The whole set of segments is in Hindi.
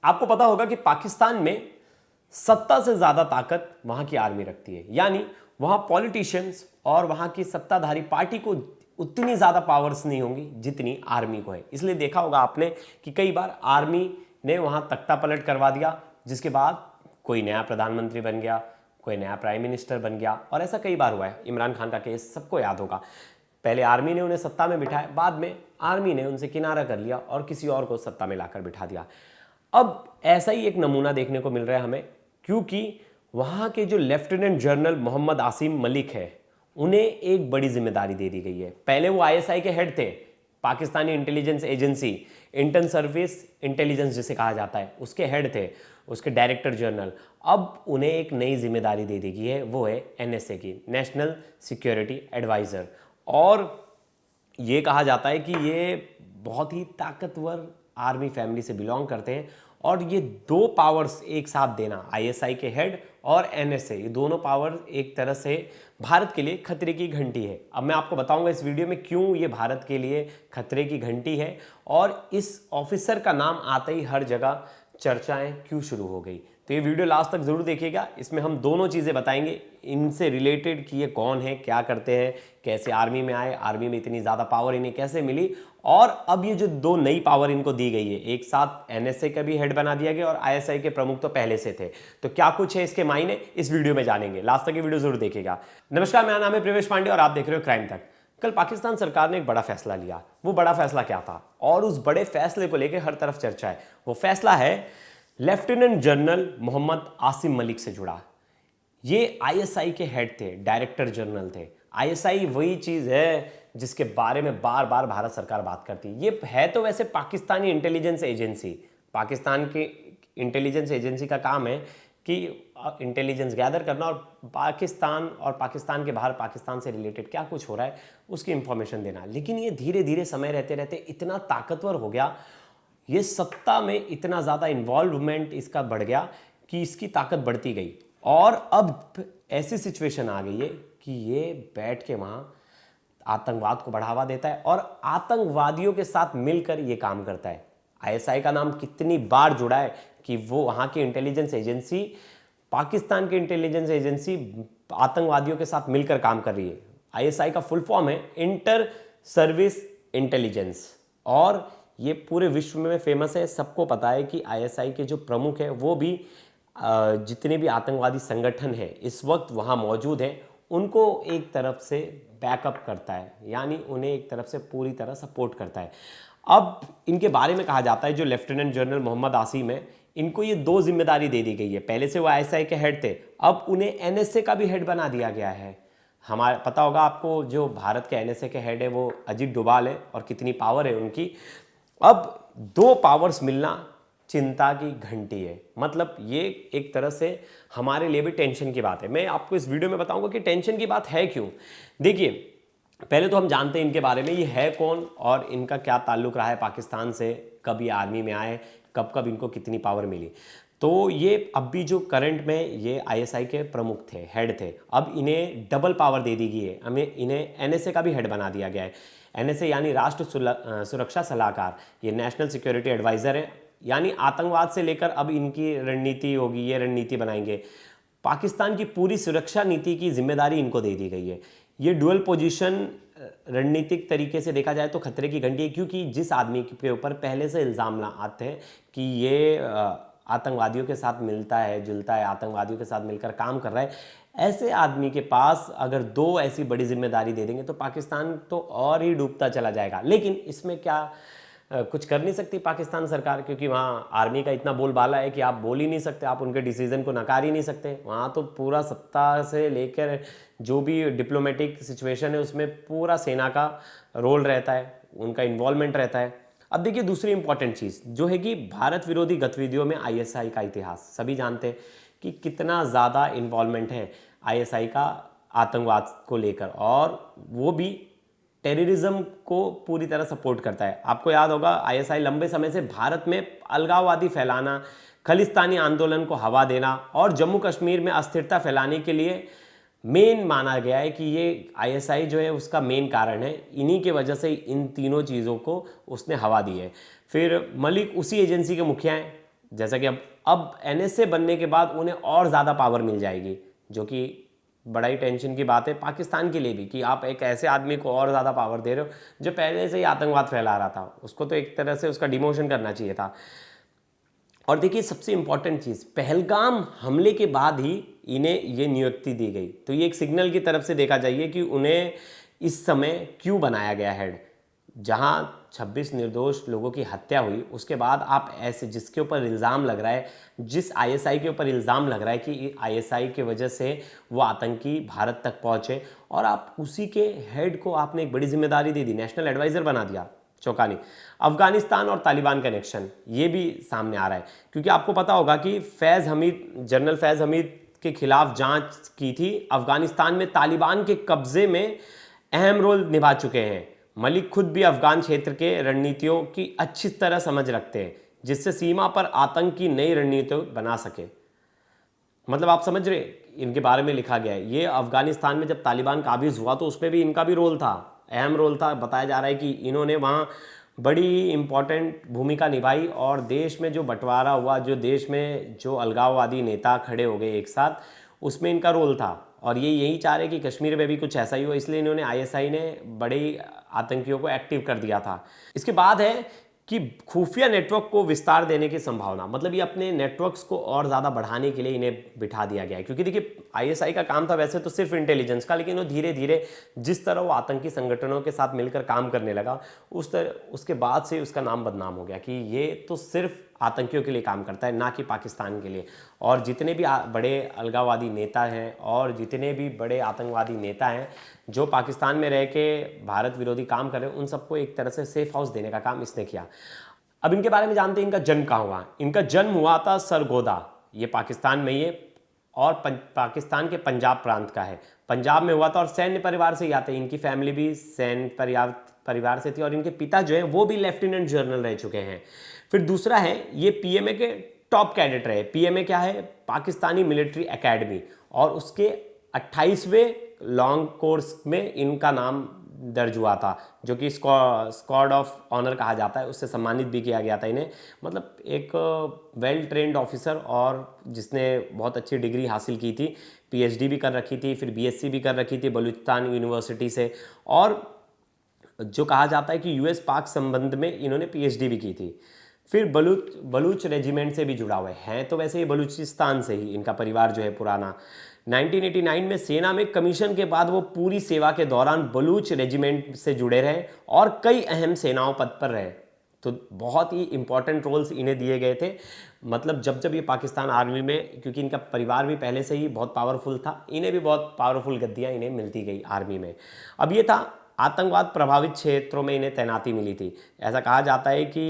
आपको पता होगा कि पाकिस्तान में सत्ता से ज्यादा ताकत वहां की आर्मी रखती है, यानी वहां पॉलिटिशियंस और वहां की सत्ताधारी पार्टी को उतनी ज्यादा पावर्स नहीं होंगी जितनी आर्मी को है। इसलिए देखा होगा आपने कि कई बार आर्मी ने वहां तख्ता पलट करवा दिया, जिसके बाद कोई नया प्रधानमंत्री बन गया, कोई नया प्राइम मिनिस्टर बन गया, और ऐसा कई बार हुआ है। इमरान खान का केस सबको याद होगा, पहले आर्मी ने उन्हें सत्ता में बिठाया, बाद में आर्मी ने उनसे किनारा कर लिया और किसी और को सत्ता में लाकर बिठा दिया। अब ऐसा ही एक नमूना देखने को मिल रहा है हमें, क्योंकि वहां के जो लेफ्टिनेंट जनरल मोहम्मद आसिम मलिक है, उन्हें एक बड़ी जिम्मेदारी दे दी गई है। पहले वो आईएसआई के हेड थे, Pakistani intelligence agency, intern service intelligence जिसे कहा जाता है, उसके हेड थे, उसके डायरेक्टर जनरल। अब उन्हें एक नई जिम्मेदारी दे दी गई है, वो है एनएसए की, नेशनल सिक्योरिटी एडवाइजर। और ये कहा जाता है कि ये बहुत ही ताकतवर आर्मी फैमिली से बिलोंग करते हैं, और ये दो पावर्स एक साथ देना, आईएसआई के हेड और एनएसए, ये दोनों पावर एक तरह से भारत के लिए खतरे की घंटी है। अब मैं आपको बताऊंगा इस वीडियो में क्यों ये भारत के लिए खतरे की घंटी है, और इस ऑफिसर का नाम आते ही हर जगह चर्चाएं क्यों शुरू हो गई। तो ये वीडियो लास्ट तक जरूर देखिएगा, इसमें हम दोनों चीज़ें बताएंगे इनसे रिलेटेड कि ये कौन है, क्या करते हैं, कैसे आर्मी में आए, आर्मी में इतनी ज़्यादा पावर इन्हें कैसे मिली, और अब ये जो दो नई पावर इनको दी गई है, एक साथ एनएसए का भी हेड बना दिया गया और आईएसआई के प्रमुख तो पहले से थे, तो क्या कुछ है इसके मायने इस वीडियो में जानेंगे। लास्ट तक ये वीडियो जरूर देखिएगा। नमस्कार, मेरा नाम है प्रवेश पांडे और आप देख रहे हो क्राइम तक। कल पाकिस्तान सरकार ने एक बड़ा फैसला लिया। वो बड़ा फैसला क्या था, और उस बड़े फैसले को लेकर हर तरफ चर्चा है। वो फैसला है लेफ्टिनेंट जनरल मोहम्मद आसिम मलिक से जुड़ा। ये आईएसआई के हेड थे, डायरेक्टर जनरल थे। आईएसआई वही चीज है जिसके बारे में बार बार भारत सरकार बात करती है। ये है तो वैसे पाकिस्तानी इंटेलिजेंस एजेंसी, पाकिस्तान की इंटेलिजेंस एजेंसी का काम है कि इंटेलिजेंस गैदर करना और पाकिस्तान और पाकिस्तान के बाहर पाकिस्तान से रिलेटेड क्या कुछ हो रहा है उसकी इंफॉर्मेशन देना। लेकिन ये धीरे धीरे समय रहते रहते इतना ताकतवर हो गया, ये सत्ता में इतना ज़्यादा इन्वॉल्वमेंट इसका बढ़ गया कि इसकी ताकत बढ़ती गई, और अब ऐसी सिचुएशन आ गई है कि ये बैठ के वहाँ आतंकवाद को बढ़ावा देता है और आतंकवादियों के साथ मिलकर ये काम करता है। आईएसआई का नाम कितनी बार जुड़ा है कि वो वहाँ की इंटेलिजेंस एजेंसी, पाकिस्तान की इंटेलिजेंस एजेंसी आतंकवादियों के साथ मिलकर काम कर रही है। आईएसआई का फुल फॉर्म है इंटर सर्विस इंटेलिजेंस, और ये पूरे विश्व में फेमस है। सबको पता है कि आईएसआई के जो प्रमुख है वो भी जितने भी आतंकवादी संगठन है इस वक्त वहाँ मौजूद हैं, उनको एक तरफ से बैकअप करता है, यानी उन्हें एक तरफ से पूरी तरह सपोर्ट करता है। अब इनके बारे में कहा जाता है, जो लेफ्टिनेंट जनरल मोहम्मद आसिम है, इनको ये दो जिम्मेदारी दे दी गई है। पहले से वो आईएसआई के हेड थे, अब उन्हें एनएसए का भी हेड बना दिया गया है। हमारा पता होगा आपको, जो भारत के एनएसए के हेड है वो अजीत डोभाल है, और कितनी पावर है उनकी। अब दो पावर्स मिलना चिंता की घंटी है। मतलब ये एक तरह से हमारे लिए भी टेंशन की बात है। मैं आपको इस वीडियो में बताऊंगा कि टेंशन की बात है क्यों। देखिए, पहले तो हम जानते हैं इनके बारे में, ये है कौन और इनका क्या ताल्लुक रहा है पाकिस्तान से, कब ये आर्मी में आए, कब कब इनको कितनी पावर मिली। तो ये अब भी जो करंट में ये आईएसआई के प्रमुख थे, हेड थे, अब इन्हें डबल पावर दे दी गई है। हमें इन्हें एनएसए का भी हेड बना दिया गया है। एनएसए यानी राष्ट्र सुरक्षा सलाहकार, ये नेशनल सिक्योरिटी एडवाइजर है, यानी आतंकवाद से लेकर अब इनकी रणनीति होगी, ये रणनीति बनाएंगे। पाकिस्तान की पूरी सुरक्षा नीति की जिम्मेदारी इनको दे दी गई है। ये डुअल पोजीशन रणनीतिक तरीके से देखा जाए तो खतरे की घंटी है, क्योंकि जिस आदमी के ऊपर पहले से इल्ज़ाम आते हैं कि ये आतंकवादियों के साथ मिलता है जुलता है, आतंकवादियों के साथ मिलकर काम कर रहा है, ऐसे आदमी के पास अगर दो ऐसी बड़ी जिम्मेदारी दे देंगे तो पाकिस्तान तो और ही डूबता चला जाएगा। लेकिन इसमें क्या कुछ कर नहीं सकती पाकिस्तान सरकार, क्योंकि वहाँ आर्मी का इतना बोलबाला है कि आप बोल ही नहीं सकते, आप उनके डिसीजन को नकार ही नहीं सकते। वहाँ तो पूरा सत्ता से लेकर जो भी डिप्लोमेटिक सिचुएशन है उसमें पूरा सेना का रोल रहता है, उनका इन्वॉल्वमेंट रहता है। अब देखिए, दूसरी इंपॉर्टेंट चीज़ जो है कि भारत विरोधी गतिविधियों में आईएसआई का इतिहास सभी जानते हैं कि कितना ज़्यादा इन्वॉल्वमेंट है आईएसआई का आतंकवाद को लेकर, और वो भी टेररिज्म को पूरी तरह सपोर्ट करता है। आपको याद होगा, आईएसआई लंबे समय से भारत में अलगाववादी फैलाना, खालिस्तानी आंदोलन को हवा देना और जम्मू कश्मीर में अस्थिरता फैलाने के लिए मेन माना गया है कि ये आईएसआई जो है उसका मेन कारण है। इन्हीं के वजह से इन तीनों चीज़ों को उसने हवा दी है। फिर मलिक उसी एजेंसी के मुखिया हैं, जैसा कि अब एनएसए बनने के बाद उन्हें और ज़्यादा पावर मिल जाएगी, जो कि बड़ा ही टेंशन की बात है पाकिस्तान के लिए भी, कि आप एक ऐसे आदमी को और ज़्यादा पावर दे रहे हो जो पहले से ही आतंकवाद फैला रहा था। उसको तो एक तरह से उसका डिमोशन करना चाहिए था। और देखिए सबसे इंपॉर्टेंट चीज़, पहलगाम हमले के बाद ही इन्हें ये नियुक्ति दी गई, तो ये एक सिग्नल की तरफ से देखा जाइए कि उन्हें इस समय क्यों बनाया गया हेड। जहां 26 निर्दोष लोगों की हत्या हुई, उसके बाद आप ऐसे जिसके ऊपर इल्ज़ाम लग रहा है, जिस आईएसआई के ऊपर इल्ज़ाम लग रहा है कि आईएसआई की वजह से वो आतंकी भारत तक पहुंचे, और आप उसी के हेड को आपने एक बड़ी जिम्मेदारी दे दी, नेशनल एडवाइज़र बना दिया। चौंकानी। अफगानिस्तान और तालिबान कनेक्शन ये भी सामने आ रहा है, क्योंकि आपको पता होगा कि जनरल फैज़ हमीद के खिलाफ जांच की थी। अफगानिस्तान में तालिबान के कब्जे में अहम रोल निभा चुके हैं। मलिक खुद भी अफगान क्षेत्र के रणनीतियों की अच्छी तरह समझ रखते हैं, जिससे सीमा पर आतंक की नई रणनीतियां बना सके। मतलब आप समझ रहे, इनके बारे में लिखा गया है। ये अफगानिस्तान में जब तालिबान काबिज हुआ तो उसमें भी इनका भी रोल था, अहम रोल था। बताया जा रहा है कि इन्होंने वहाँ बड़ी इंपॉर्टेंट भूमिका निभाई, और देश में जो बंटवारा हुआ, जो देश में जो अलगाववादी नेता खड़े हो गए एक साथ, उसमें इनका रोल था। और ये यही चाह रहे कि कश्मीर में भी कुछ ऐसा ही हो, इसलिए इन्होंने आईएसआई ने बड़े आतंकियों को एक्टिव कर दिया था। इसके बाद है कि खुफिया नेटवर्क को विस्तार देने की संभावना, मतलब ये अपने नेटवर्क्स को और ज़्यादा बढ़ाने के लिए इन्हें बिठा दिया गया है। क्योंकि देखिए आईएसआई का काम था वैसे तो सिर्फ इंटेलिजेंस का, लेकिन वो धीरे धीरे जिस तरह वो आतंकी संगठनों के साथ मिलकर काम करने लगा, उसके बाद से उसका नाम बदनाम हो गया कि ये तो सिर्फ आतंकियों के लिए काम करता है, ना कि पाकिस्तान के लिए। और जितने भी बड़े अलगाववादी नेता हैं और जितने भी बड़े आतंकवादी नेता हैं जो पाकिस्तान में रह के भारत विरोधी काम कर रहे हैं, उन सबको एक तरह से सेफ हाउस देने का काम इसने किया। अब इनके बारे में जानते हैं, इनका जन्म कहाँ हुआ। इनका जन्म हुआ था सरगोदा, ये पाकिस्तान में ही है, और पाकिस्तान के पंजाब प्रांत का है। पंजाब में हुआ था, और सैन्य परिवार से ही आते हैं। इनकी फैमिली भी सैन्य परिवार से थी, और इनके पिता जो है वो भी लेफ्टिनेंट जनरल रह चुके हैं। फिर दूसरा है, ये पीएमए के टॉप कैडेट रहे। पीएमए क्या है? पाकिस्तानी मिलिट्री एकेडमी, और उसके 28वें लॉन्ग कोर्स में इनका नाम दर्ज हुआ था, जो कि स्क्वाड ऑफ ऑनर कहा जाता है। उससे सम्मानित भी किया गया था इन्हें। मतलब एक वेल ट्रेंड ऑफिसर, और जिसने बहुत अच्छी डिग्री हासिल की थी, पीएचडी भी कर रखी थी, फिर बीएससी भी कर रखी थी बलूचिस्तान यूनिवर्सिटी से, और जो कहा जाता है कि यूएस पाक संबंध में इन्होंने पीएचडी भी की थी। फिर बलूच रेजिमेंट से भी जुड़ा हुआ है, तो वैसे ये बलूचिस्तान से ही इनका परिवार जो है पुराना। 1989 में सेना में कमीशन के बाद वो पूरी सेवा के दौरान बलूच रेजिमेंट से जुड़े रहे और कई अहम सेनाओं पद पर रहे। तो बहुत ही इंपॉर्टेंट रोल्स इन्हें दिए गए थे। मतलब जब जब ये पाकिस्तान आर्मी में, क्योंकि इनका परिवार भी पहले से ही बहुत पावरफुल था, इन्हें भी बहुत पावरफुल गद्दियाँ इन्हें मिलती गई आर्मी में। अब ये था, आतंकवाद प्रभावित क्षेत्रों में इन्हें तैनाती मिली थी। ऐसा कहा जाता है कि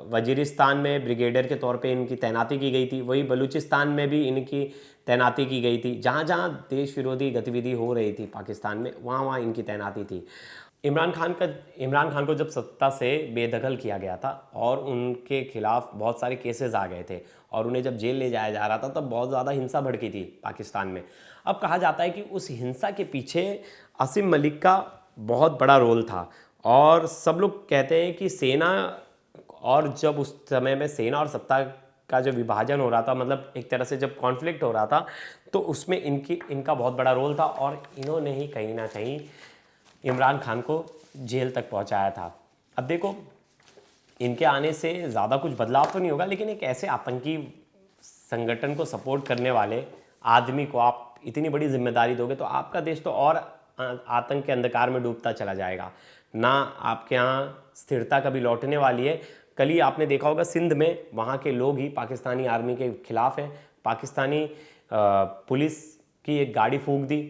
वजीरिस्तान में ब्रिगेडियर के तौर पे इनकी तैनाती की गई थी। वही बलूचिस्तान में भी इनकी तैनाती की गई थी। जहाँ जहाँ देश विरोधी गतिविधि हो रही थी पाकिस्तान में, वहाँ वहाँ इनकी तैनाती थी। इमरान खान को जब सत्ता से बेदखल किया गया था और उनके खिलाफ बहुत सारे केसेस आ गए थे, और उन्हें जब जेल ले जाया जा रहा था, तब बहुत ज़्यादा हिंसा भड़की थी पाकिस्तान में। अब कहा जाता है कि उस हिंसा के पीछे आसिम मलिक का बहुत बड़ा रोल था, और सब लोग कहते हैं कि सेना, और जब उस समय में सेना और सत्ता का जो विभाजन हो रहा था, मतलब एक तरह से जब कॉन्फ्लिक्ट हो रहा था, तो उसमें इनका बहुत बड़ा रोल था, और इन्होंने ही कहीं ना कहीं इमरान खान को जेल तक पहुंचाया था। अब देखो, इनके आने से ज़्यादा कुछ बदलाव तो नहीं होगा, लेकिन एक ऐसे आतंकी संगठन को सपोर्ट करने वाले आदमी को आप इतनी बड़ी जिम्मेदारी दोगे, तो आपका देश तो और आतंक के अंधकार में डूबता चला जाएगा ना। आपके यहाँ स्थिरता कभी लौटने वाली है। कल ही आपने देखा होगा, सिंध में वहाँ के लोग ही पाकिस्तानी आर्मी के खिलाफ हैं। पाकिस्तानी पुलिस की एक गाड़ी फूंक दी।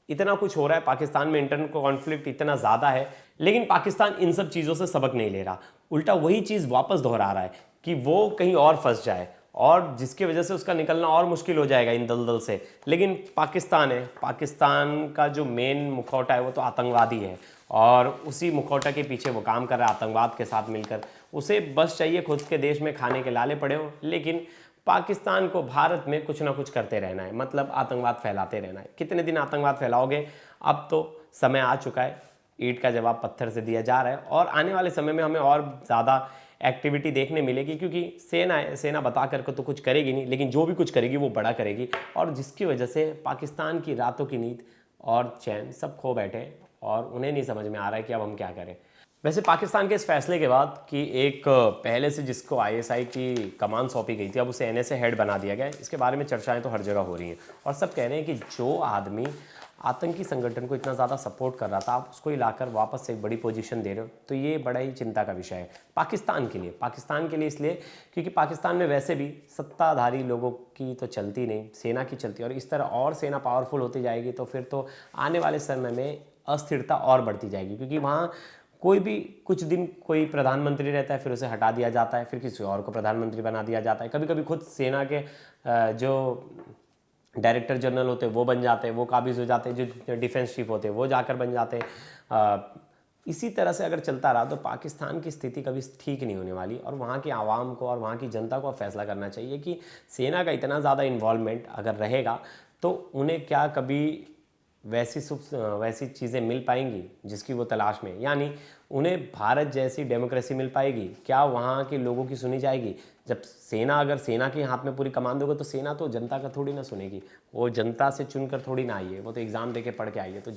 इतना कुछ हो रहा है पाकिस्तान में, इंटरनल कॉन्फ्लिक्ट इतना ज़्यादा है, लेकिन पाकिस्तान इन सब चीज़ों से सबक नहीं ले रहा। उल्टा वही चीज़ वापस दोहरा रहा है कि वो कहीं और फंस जाए, और जिसकी वजह से उसका निकलना और मुश्किल हो जाएगा इन दलदल से। लेकिन पाकिस्तान है, पाकिस्तान का जो मेन मुखौटा है वो तो आतंकवादी है, और उसी मुखौटा के पीछे वो काम कर रहा है आतंकवाद के साथ मिलकर। उसे बस चाहिए खुद के देश में खाने के लाले पड़े हो, लेकिन पाकिस्तान को भारत में कुछ ना कुछ करते रहना है, मतलब आतंकवाद फैलाते रहना है। कितने दिन आतंकवाद फैलाओगे? अब तो समय आ चुका है, ईंट का जवाब पत्थर से दिया जा रहा है, और आने वाले समय में हमें और ज़्यादा एक्टिविटी देखने मिलेगी, क्योंकि सेना बता करके तो कुछ करेगी नहीं, लेकिन जो भी कुछ करेगी वो बड़ा करेगी, और जिसकी वजह से पाकिस्तान की रातों की नींद और चैन सब खो बैठे और उन्हें नहीं समझ में आ रहा है कि अब हम क्या करें। वैसे पाकिस्तान के इस फैसले के बाद कि एक पहले से जिसको आईएसआई की कमान सौंपी गई थी, अब उसे एनएसए हेड बना दिया गया है, इसके बारे में चर्चाएं तो हर जगह हो रही हैं और सब कह रहे हैं कि जो आदमी आतंकी संगठन को इतना ज़्यादा सपोर्ट कर रहा था, आप उसको ही लाकर वापस से एक बड़ी पोजीशन दे रहे हो, तो ये बड़ा ही चिंता का विषय है पाकिस्तान के लिए इसलिए क्योंकि पाकिस्तान में वैसे भी सत्ताधारी लोगों की तो चलती नहीं, सेना की चलती है, और इस तरह और सेना पावरफुल होती जाएगी तो फिर तो आने वाले समय में अस्थिरता और बढ़ती जाएगी, क्योंकि वहाँ कोई भी कुछ दिन कोई प्रधानमंत्री रहता है, फिर उसे हटा दिया जाता है, फिर किसी और को प्रधानमंत्री बना दिया जाता है, कभी कभी खुद सेना के जो डायरेक्टर जनरल होते हैं वो बन जाते हैं, वो काबिज हो जाते हैं, जो डिफेंस चीफ होते हैं वो जाकर बन जाते हैं। इसी तरह से अगर चलता रहा तो पाकिस्तान की स्थिति कभी ठीक नहीं होने वाली, और वहाँ की आवाम को और वहाँ की जनता को फैसला करना चाहिए कि सेना का इतना ज़्यादा इन्वॉल्वमेंट अगर रहेगा तो उन्हें क्या कभी वैसी चीज़ें मिल पाएंगी जिसकी वो तलाश में, यानी उन्हें भारत जैसी डेमोक्रेसी मिल पाएगी, क्या वहाँ के लोगों की सुनी जाएगी। जब अगर सेना के हाथ में पूरी कमान दोगे तो सेना तो जनता का थोड़ी ना सुनेगी, वो जनता से चुनकर थोड़ी ना आई है, वो तो एग्ज़ाम दे के पढ़ के आई है, तो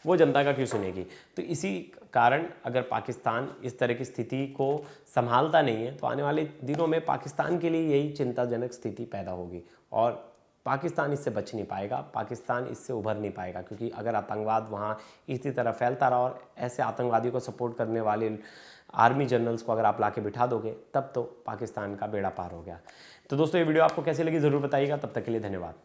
वो जनता का क्यों सुनेगी। तो इसी कारण अगर पाकिस्तान इस तरह की स्थिति को संभालता नहीं है तो आने वाले दिनों में पाकिस्तान के लिए यही चिंताजनक स्थिति पैदा होगी, और पाकिस्तान इससे बच नहीं पाएगा, पाकिस्तान इससे उभर नहीं पाएगा, क्योंकि अगर आतंकवाद वहाँ इसी तरह फैलता रहा और ऐसे आतंकवादियों को सपोर्ट करने वाले आर्मी जनरल्स को अगर आप लाके बिठा दोगे तब तो पाकिस्तान का बेड़ा पार हो गया। तो दोस्तों ये वीडियो आपको कैसी लगी ज़रूर बताइएगा, तब तक के लिए धन्यवाद।